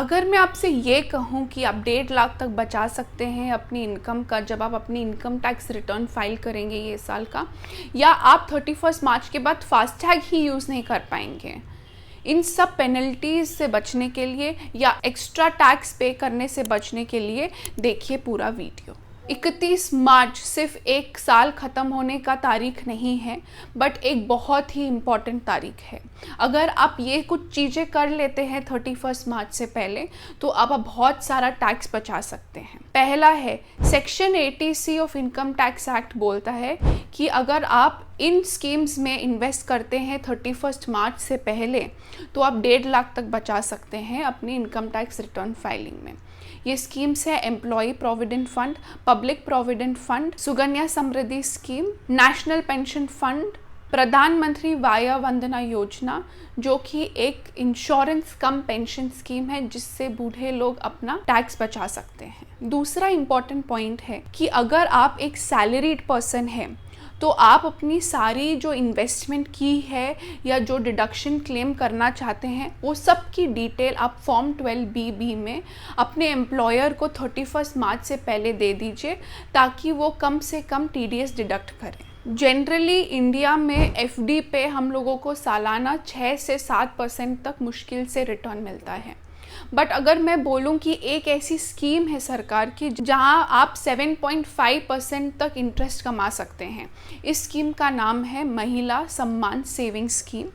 अगर मैं आपसे ये कहूँ कि आप 1.5 लाख तक बचा सकते हैं अपनी इनकम का जब आप अपनी इनकम टैक्स रिटर्न फाइल करेंगे ये साल का, या आप 31 मार्च के बाद फास्टैग ही यूज़ नहीं कर पाएंगे, इन सब पेनल्टीज़ से बचने के लिए या एक्स्ट्रा टैक्स पे करने से बचने के लिए देखिए पूरा वीडियो। 31 मार्च सिर्फ एक साल ख़त्म होने का तारीख नहीं है, बट एक बहुत ही इम्पॉर्टेंट तारीख है। अगर आप ये कुछ चीज़ें कर लेते हैं 31 मार्च से पहले, तो आप बहुत सारा टैक्स बचा सकते हैं। पहला है, section 80C of income tax act बोलता है कि अगर आप इन स्कीम्स में इन्वेस्ट करते हैं 31 मार्च से पहले, तो आप 1.5 लाख तक बचा सकते हैं अपनी इनकम टैक्स रिटर्न फाइलिंग में। ये स्कीम्स है employ provident fund, public provident fund, Sukanya Samriddhi scheme, national pension fund, Pradhan Mantri Vaya Vandana Yojana, जो कि एक इंश्योरेंस कम पेंशन स्कीम है जिससे बूढ़े लोग अपना टैक्स बचा सकते हैं। दूसरा इम्पॉर्टेंट पॉइंट है कि अगर आप एक सैलरीड पर्सन हैं, तो आप अपनी सारी जो इन्वेस्टमेंट की है या जो डिडक्शन क्लेम करना चाहते हैं, वो सब की डिटेल आप फॉर्म 12BB में अपने एम्प्लॉयर को 31 मार्च से पहले दे दीजिए, ताकि वो कम से कम TDS डिडक्ट करें। जनरली इंडिया में FD पे हम लोगों को सालाना 6 से 7% तक मुश्किल से रिटर्न मिलता है, बट अगर मैं बोलूं कि एक ऐसी स्कीम है सरकार की जहां आप 7.5% तक इंटरेस्ट कमा सकते हैं, इस स्कीम का नाम है महिला सम्मान सेविंग स्कीम,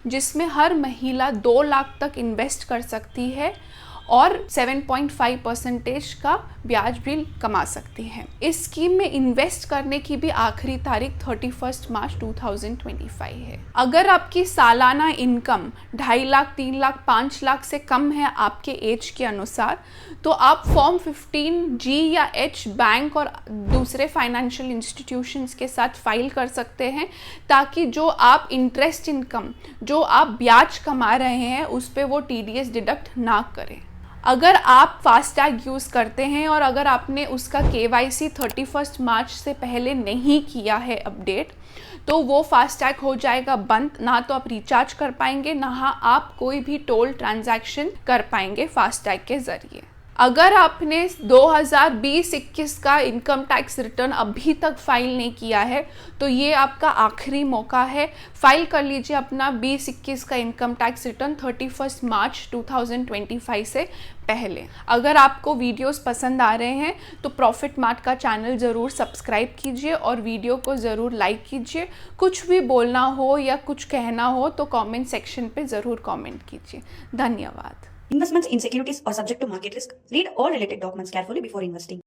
जिसमें हर महिला 2 लाख तक इन्वेस्ट कर सकती है और 7.5% का ब्याज भी कमा सकती है। इस स्कीम में इन्वेस्ट करने की भी आखिरी तारीख 31 मार्च 2025 है। अगर आपकी सालाना इनकम 2.5 लाख, 3 लाख, 5 लाख से कम है आपके एज के अनुसार, तो आप फॉर्म 15G या H बैंक और दूसरे फाइनेंशियल इंस्टीट्यूशंस के साथ फाइल कर सकते हैं, ताकि जो आप इंटरेस्ट इनकम, जो आप ब्याज कमा रहे हैं, उस पर वो TDS डिडक्ट ना करें। अगर आप फास्टैग यूज़ करते हैं और अगर आपने उसका KYC 31 मार्च से पहले नहीं किया है अपडेट, तो वो फास्टैग हो जाएगा बंद। ना तो आप रिचार्ज कर पाएंगे, ना आप कोई भी टोल ट्रांजैक्शन कर पाएंगे फास्टैग के ज़रिए। अगर आपने 2020-21 का इनकम टैक्स रिटर्न अभी तक फाइल नहीं किया है, तो ये आपका आखिरी मौका है। फाइल कर लीजिए अपना 20-21 का इनकम टैक्स रिटर्न 31 मार्च 2025 से पहले। अगर आपको वीडियोस पसंद आ रहे हैं तो प्रॉफिट मार्ट का चैनल ज़रूर सब्सक्राइब कीजिए और वीडियो को ज़रूर लाइक कीजिए। कुछ भी बोलना हो या कुछ कहना हो तो कमेंट सेक्शन पे ज़रूर कमेंट कीजिए। धन्यवाद। Investments in securities are subject to market risk. Read all related documents carefully before investing.